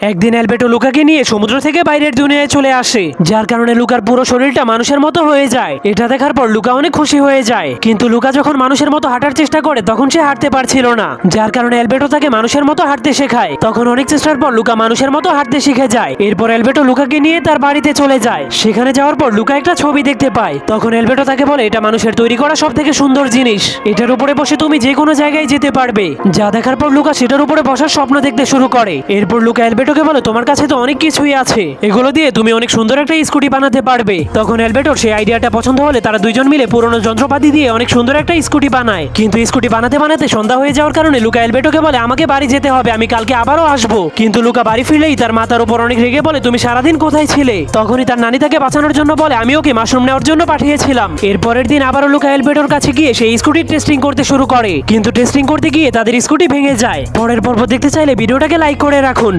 একদিন অ্যালবেটো লুকাকে নিয়ে সমুদ্র থেকে বাইরের দুনিয়ায় চলে আসে, যার কারণে লুকার পুরো শরীরটা মানুষের মতো হয়ে যায়। এটা দেখার পর লুকা অনেক খুশি হয়ে যায়, কিন্তু লুকা যখন মানুষের মতো হাঁটার চেষ্টা করে তখন সে হাঁটতে পারছিল না, যার কারণে অ্যালবেটো তাকে মানুষের মতো হাঁটতে শেখায়। তখন অনেক চেষ্টার পর লুকা মানুষের মতো হাঁটতে শিখে যায়। এরপর অ্যালবেটো লুকাকে নিয়ে তার বাড়িতে চলে যায়। সেখানে যাওয়ার পর লুকা একটা ছবি দেখতে পায়। তখন অ্যালবেটো তাকে বলে, এটা মানুষের তৈরি করা সব থেকে সুন্দর জিনিস, এটার উপরে বসে তুমি যে কোনো জায়গায় যেতে পারবে। যা দেখার পর লুকা সেটার উপরে বসার স্বপ্ন দেখতে শুরু করে। এরপর লুকা অ্যালবেটোকে বলে, তোমার কাছে তো অনেক কিছুই আছে, এগুলো দিয়ে তুমি অনেক সুন্দর একটা স্কুটি বানাতে পারবে। তখন অ্যালবেটোর সেই আইডিয়াটা পছন্দ হলে তারা দুইজন মিলে পুরনো যন্ত্রপাতি দিয়ে অনেক সুন্দর একটা স্কুটি বানায়। কিন্তু স্কুটি বানাতে বানাতে সন্ধ্যা হয়ে যাওয়ার কারণে লুকা অ্যালবেটোকে বলে, আমাকে বাড়ি যেতে হবে, আমি কালকে আবারও আসবো। কিন্তু লুকা বাড়ি ফিরলেই তার মাথার উপর অনেক রেগে বলে, তুমি সারাদিন কোথায় ছিলে? তখনই তার নানি তাকে বাঁচানোর জন্য বলে, আমি ওকে মাশরুম নেওয়ার জন্য পাঠিয়েছিলাম। এরপরের দিন আবারও লুকা অ্যালবেটোর কাছে গিয়ে সেই স্কুটির টেস্টিং করতে শুরু করে, কিন্তু টেস্টিং করতে গিয়ে তাদের স্কুটি ভেঙে যায়। পরের পর্ব দেখতে চাইলে ভিডিওটাকে লাইক করে রাখুন।